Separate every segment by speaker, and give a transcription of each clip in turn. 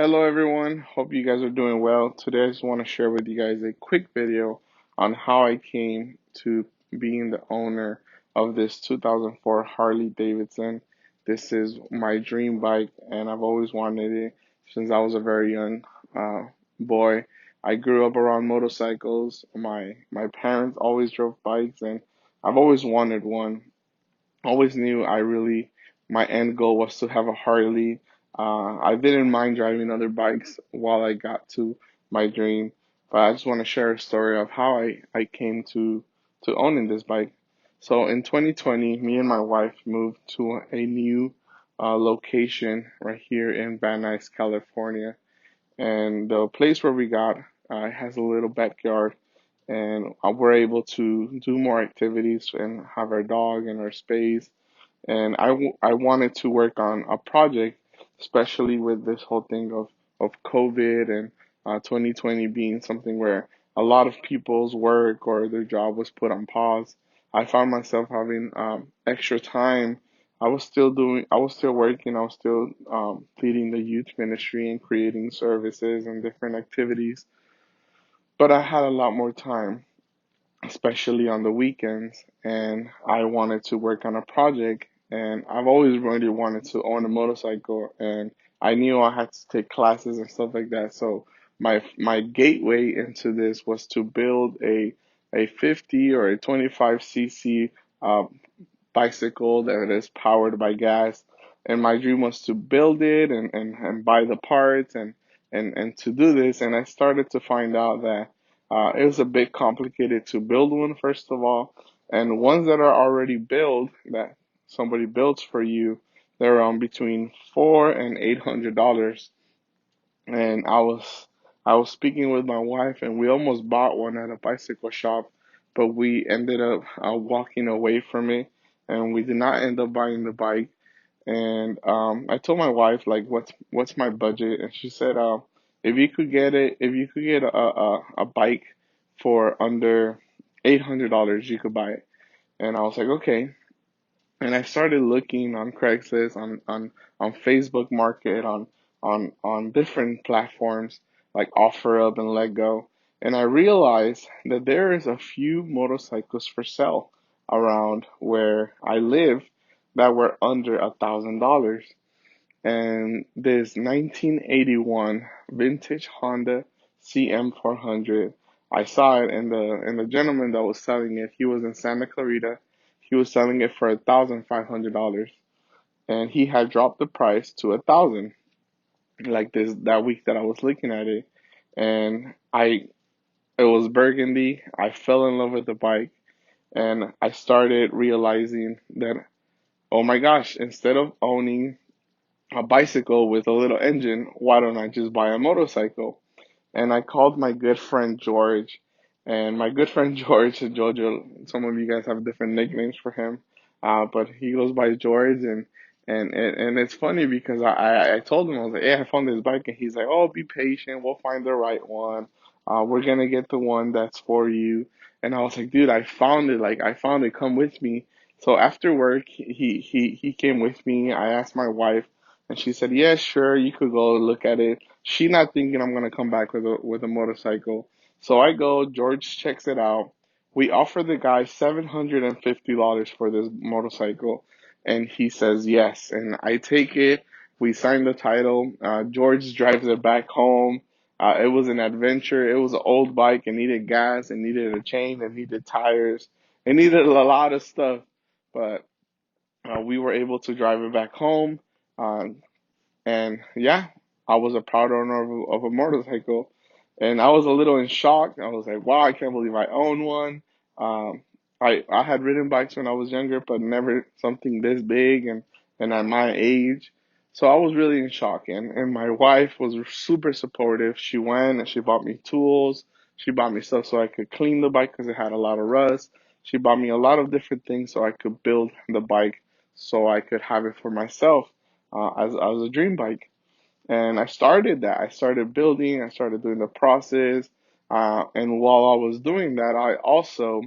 Speaker 1: Hello everyone, hope you guys are doing well. Today I just want to share with you guys a quick video on how I came to being the owner of this 2004 Harley Davidson. This is my dream bike and I've always wanted it since I was a very young uh, boy. I grew up around motorcycles. My parents always drove bikes and I've always wanted one. Always knew my end goal was to have a Harley. I didn't mind driving other bikes while I got to my dream, but I just want to share a story of how I came to owning this bike. So in 2020, me and my wife moved to a new location right here in Van Nuys, California. And the place where we got has a little backyard, and we're able to do more activities and have our dog and our space. And I wanted to work on a project, especially with this whole thing of COVID and 2020 being something where a lot of people's work or their job was put on pause. I found myself having extra time. I was still working, I was still leading the youth ministry and creating services and different activities, but I had a lot more time, especially on the weekends, and I wanted to work on a project, and I've always really wanted to own a motorcycle, and I knew I had to take classes and stuff like that. So my gateway into this was to build a 50 or a 25 cc uh, bicycle that is powered by gas. And my dream was to build it and buy the parts and to do this. And I started to find out that it was a bit complicated to build one, first of all. And ones that are already built, that somebody builds for you, they're around between $400 and $800. And I was speaking with my wife, and we almost bought one at a bicycle shop, but we ended up walking away from it, and we did not end up buying the bike. And I told my wife like, what's my budget, and she said, if you could get a bike for under $800, you could buy it. And I was like, okay. And I started looking on Craigslist, on Facebook Market, on different platforms like OfferUp and Let and I realized that there is a few motorcycles for sale around where I live that were under $1,000. And this 1981 vintage Honda CM400, I saw it, and the gentleman that was selling it, he was in Santa Clarita. He was selling it for $1,500, and he had dropped the price to 1,000. Like this that week that I was looking at it, and it was burgundy. I fell in love with the bike, and I started realizing that, oh my gosh, instead of owning a bicycle with a little engine, why don't I just buy a motorcycle? And I called my good friend George, and my good friend George, Jojo, some of you guys have different nicknames for him, but he goes by George, and it's funny because I told him, I was like, yeah, I found this bike, and he's like, oh, be patient, we'll find the right one. We're gonna get the one that's for you. And I was like, dude, I found it, come with me. So after work, he came with me. I asked my wife, and she said, yeah, sure, you could go look at it. She not thinking I'm gonna come back with a motorcycle. So I go, George checks it out. We offer the guy $750 for this motorcycle, and he says yes. And I take it. We sign the title. George drives it back home. It was an adventure. It was an old bike. It needed gas. It needed a chain. It needed tires. It needed a lot of stuff. But we were able to drive it back home. Uh, and yeah, I was a proud owner of a motorcycle. And I was a little in shock. I was like, wow, I can't believe I own one. Um, I had ridden bikes when I was younger, but never something this big and at my age. So I was really in shock. And my wife was super supportive. She went and she bought me tools. She bought me stuff so I could clean the bike because it had a lot of rust. She bought me a lot of different things so I could build the bike so I could have it for myself as a dream bike. And I started that. I started building, I started doing the process. And while I was doing that, I also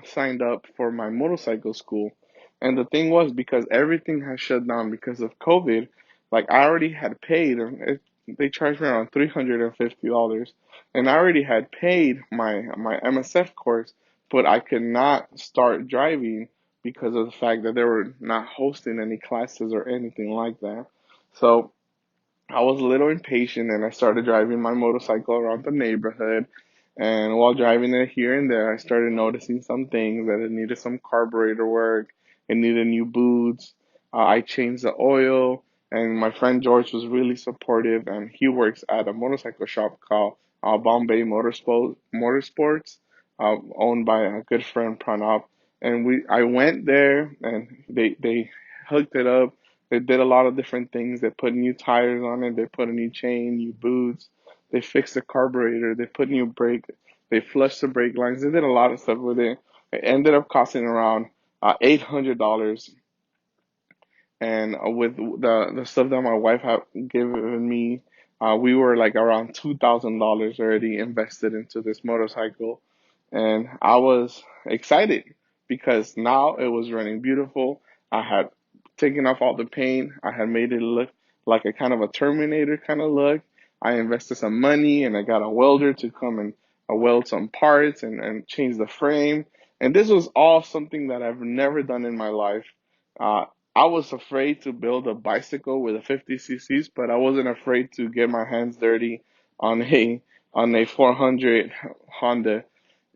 Speaker 1: signed up for my motorcycle school. And the thing was, because everything has shut down because of COVID, like I already had paid, and they charged me around $350, and I already had paid my MSF course, but I could not start driving because of the fact that they were not hosting any classes or anything like that. So I was a little impatient and I started driving my motorcycle around the neighborhood. And while driving it here and there, I started noticing some things that it needed some carburetor work. It needed new boots. I changed the oil. And my friend George was really supportive. And he works at a motorcycle shop called Bombay Motorsports, owned by a good friend Pranab. And I went there and they hooked it up. They did a lot of different things. They put new tires on it. They put a new chain, new boots. They fixed the carburetor. They put new brake. They flushed the brake lines. They did a lot of stuff with it. It ended up costing around $800. And with the stuff that my wife had given me, we were like around $2,000 already invested into this motorcycle, and I was excited because now it was running beautiful. I had taken off all the paint. I had made it look like a kind of a Terminator kind of look. I invested some money and I got a welder to come and weld some parts and change the frame. And this was all something that I've never done in my life. Uh, I was afraid to build a bicycle with a 50 cc's, but I wasn't afraid to get my hands dirty on a 400 Honda.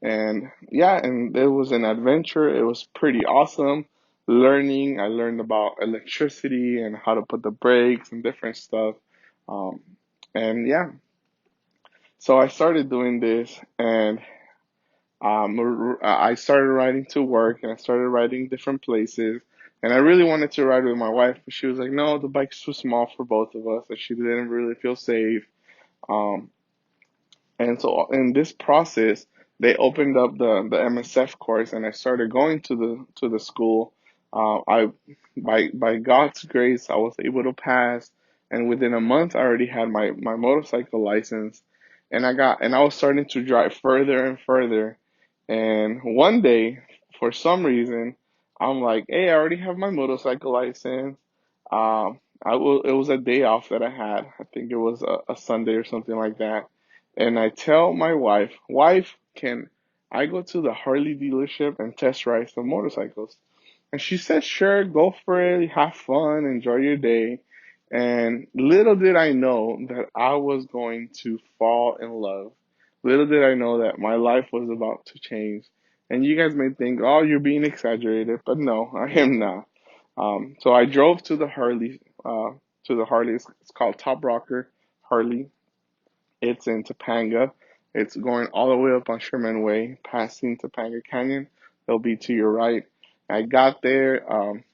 Speaker 1: And yeah, and it was an adventure. It was pretty awesome. Learning, I learned about electricity and how to put the brakes and different stuff. Um, and yeah, so I started doing this, and I started riding to work and I started riding different places. And I really wanted to ride with my wife, but she was like, no, the bike's too small for both of us. And she didn't really feel safe. Um, and so in this process, they opened up the MSF course, and I started going to the school. I by God's grace, I was able to pass, and within a month, I already had my motorcycle license, and I was starting to drive further and further. And one day, for some reason, I'm like, hey, I already have my motorcycle license. It was a day off that I had. I think it was a Sunday or something like that. And I tell my wife, can I go to the Harley dealership and test ride some motorcycles? And she said, sure, go for it, have fun, enjoy your day. And little did I know that I was going to fall in love. Little did I know that my life was about to change. And you guys may think, oh, you're being exaggerated, but no, I am not. So I drove to the Harley. It's called Top Rocker Harley. It's in Topanga. It's going all the way up on Sherman Way, passing Topanga Canyon. It'll be to your right. I got there.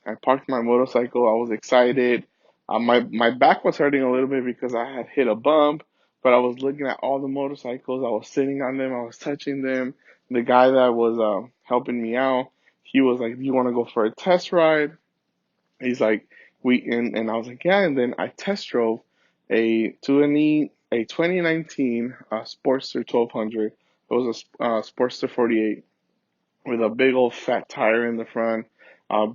Speaker 1: I parked my motorcycle. I was excited. My back was hurting a little bit because I had hit a bump, but I was looking at all the motorcycles. I was sitting on them. I was touching them. The guy that was helping me out, he was like, "Do you want to go for a test ride?" He's like, and I was like, yeah. And then I test drove a 2019 Sportster 1200. It was a Sportster 48 with a big old fat tire in the front,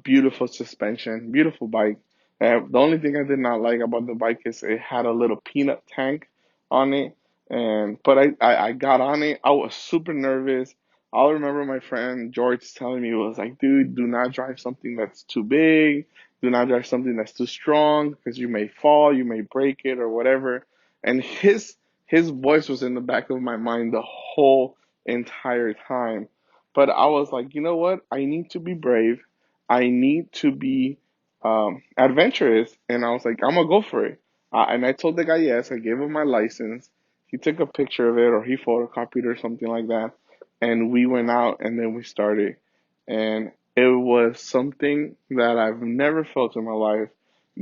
Speaker 1: beautiful suspension, beautiful bike. The only thing I did not like about the bike is it had a little peanut tank on it, and but I got on it. I was super nervous. I'll remember my friend George telling me, was like, dude, do not drive something that's too big. Do not drive something that's too strong because you may fall, you may break it or whatever. And his voice was in the back of my mind the whole entire time. But I was like, you know what? I need to be brave. I need to be adventurous. And I was like, I'm gonna go for it. And I told the guy yes. I gave him my license. He took a picture of it or he photocopied or something like that. And we went out and then we started. And it was something that I've never felt in my life.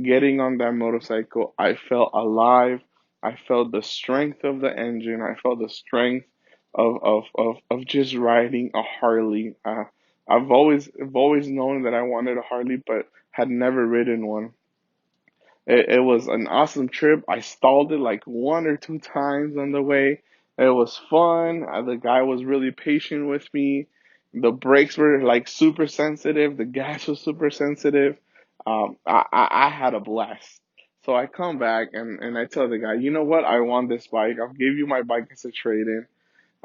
Speaker 1: Getting on that motorcycle, I felt alive. I felt the strength of the engine. I felt the strength of just riding a Harley. I've always known that I wanted a Harley, but had never ridden one. It was an awesome trip. I stalled it like one or two times on the way. It was fun. The guy was really patient with me. The brakes were like super sensitive. The gas was super sensitive. I had a blast. So I come back and I tell the guy, you know what? I want this bike. I'll give you my bike as a trade-in.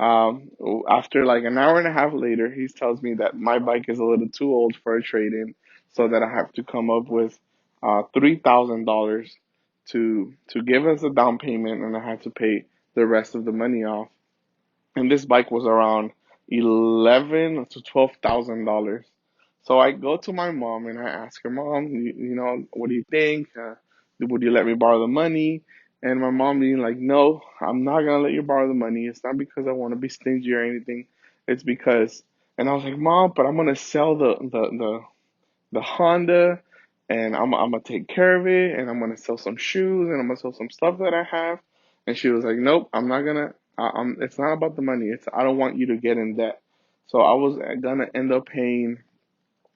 Speaker 1: Um, After like an hour and a half later, he tells me that my bike is a little too old for a trade-in, so that I have to come up with $3,000 to give us a down payment, and I have to pay the rest of the money off. And this bike was around 11 to 12 thousand dollars. So I go to my mom and I ask her, Mom, what do you think? Would you let me borrow the money? And my mom being like, No, I'm not gonna let you borrow the money. It's not because I want to be stingy or anything. It's because, and I was like, Mom, but I'm gonna sell the Honda, and I'm gonna take care of it, and I'm gonna sell some shoes, and I'm gonna sell some stuff that I have. And she was like, Nope, I'm not gonna. It's not about the money. It's I don't want you to get in debt. So I was gonna end up paying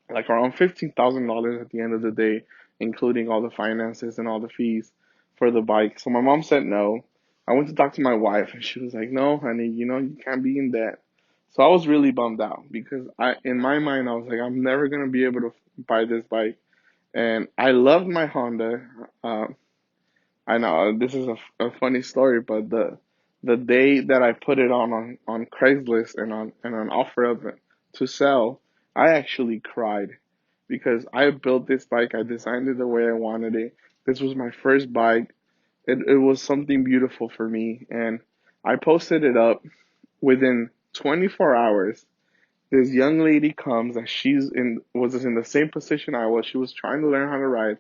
Speaker 1: like around $15,000 at the end of the day, including all the finances and all the fees for the bike. So my mom said no. I went to talk to my wife, and she was like, No, honey, you can't be in debt. So I was really bummed out because in my mind, I was like, I'm never gonna be able to buy this bike. And I loved my Honda. Uh, I know this is a funny story, but the day that I put it on Craigslist and on OfferUp to sell, I actually cried because I built this bike. I designed it the way I wanted it. This was my first bike. It was something beautiful for me, and I posted it up. Within 24 hours, this young lady comes that was in the same position I was. She was trying to learn how to ride,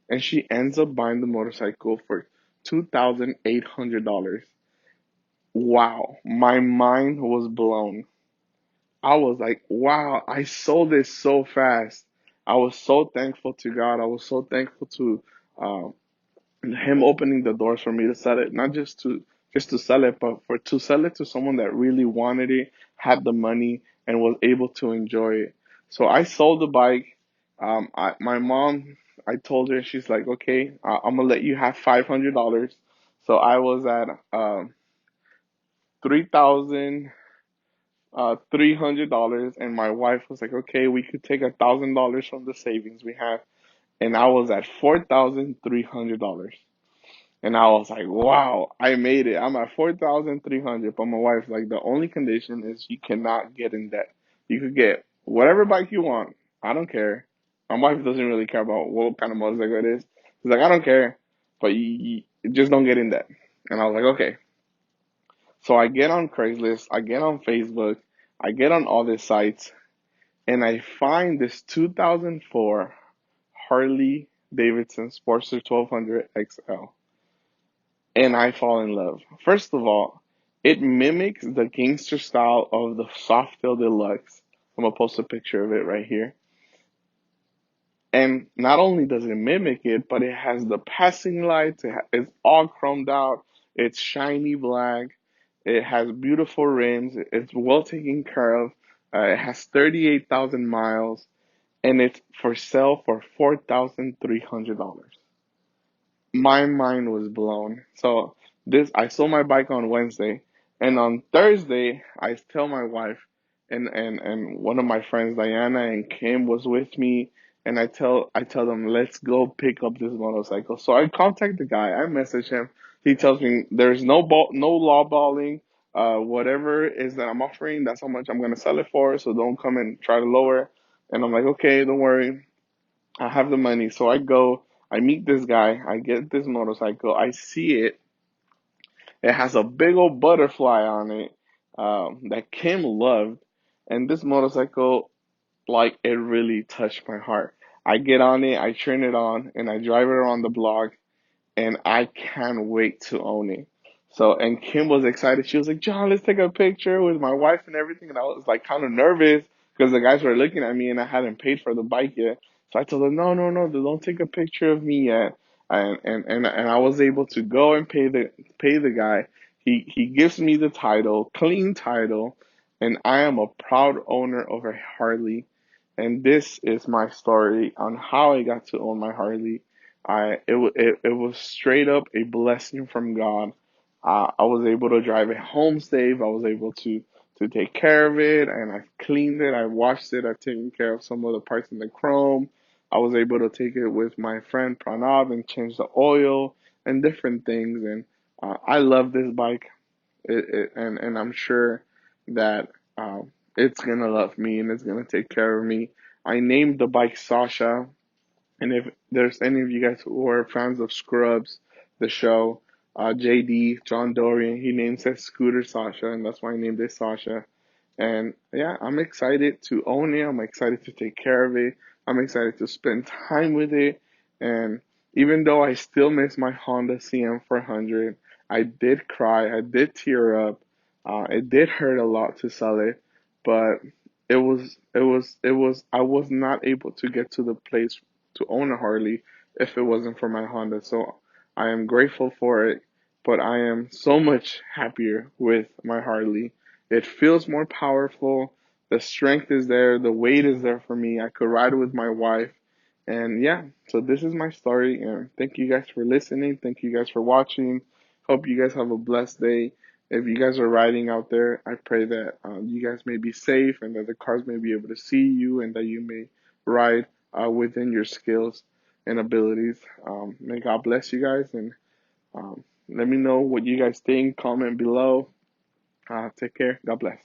Speaker 1: and she ends up buying the motorcycle for $2,800. Wow, my mind was blown. I was like, wow, I sold this so fast. I was so thankful to God. I was so thankful to um, him opening the doors for me to sell it, not just to sell it, but for to sell it to someone that really wanted it, had the money, and was able to enjoy it. So I sold the bike. My mom, I told her, she's like, okay, I'm gonna let you have $500. So I was at 3,300, and my wife was like, okay, we could take $1,000 from the savings we have, and I was at $4,300. And I was like, wow, I made it. I'm at 4,300. But my wife's like, the only condition is you cannot get in debt. You could get whatever bike you want. I don't care. My wife doesn't really care about what kind of motorcycle it is. She's like, I don't care, but you just don't get in debt. And I was like, okay. So I get on Craigslist, I get on Facebook, I get on all these sites, and I find this 2004 Harley Davidson Sportster 1200 XL. And I fall in love. First of all, it mimics the gangster style of the Softail Deluxe. I'm gonna post a picture of it right here. And not only does it mimic it, but it has the passing lights. It's all chromed out. It's shiny black. It has beautiful rims. It's well taken care of. It has 38,000 miles, and it's for sale for $4,300. My mind was blown. So I sold my bike on Wednesday, and on Thursday I tell my wife, and one of my friends, Diana and Kim, was with me, and I tell them, let's go pick up this motorcycle. So I contact the guy. I message him. He tells me there's no law balling. Whatever is that I'm offering, that's how much I'm gonna sell it for. So don't come and try to lower. And I'm like, okay, don't worry. I have the money. So I go, I meet this guy, I get this motorcycle, I see it. It has a big old butterfly on it that Kim loved. And this motorcycle, like, it really touched my heart. I get on it, I turn it on, and I drive it around the block, and I can't wait to own it. So, and Kim was excited. She was like, John, let's take a picture with my wife and everything. And I was like kind of nervous because the guys were looking at me and I hadn't paid for the bike yet. So I told them, no, no, no, don't take a picture of me yet. And I was able to go and pay the guy. He gives me the title, clean title, and I am a proud owner of a Harley. And this is my story on how I got to own my Harley. It was straight up a blessing from God. I was able to drive it home safe. I was able to take care of it, and I cleaned it. I washed it. I've taken care of some of the parts in the chrome. I was able to take it with my friend Pranav and change the oil and different things. And I love this bike, and I'm sure that it's gonna love me and it's gonna take care of me. I named the bike Sasha, and if there's any of you guys who are fans of Scrubs, the show, JD, John Dorian, he names it Scooter Sasha, and that's why I named it Sasha. And yeah, I'm excited to own it. I'm excited to take care of it. I'm excited to spend time with it. And even though I still miss my Honda CM400, I did cry. I did tear up. It did hurt a lot to sell it, but I was not able to get to the place to own a Harley if it wasn't for my Honda. So I am grateful for it, but I am so much happier with my Harley. It feels more powerful. The strength is there. The weight is there for me. I could ride with my wife. And yeah, so this is my story. And thank you guys for listening. Thank you guys for watching. Hope you guys have a blessed day. If you guys are riding out there, I pray that you guys may be safe and that the cars may be able to see you and that you may ride within your skills and abilities. May God bless you guys, and let me know what you guys think. Comment below. Take care. God bless.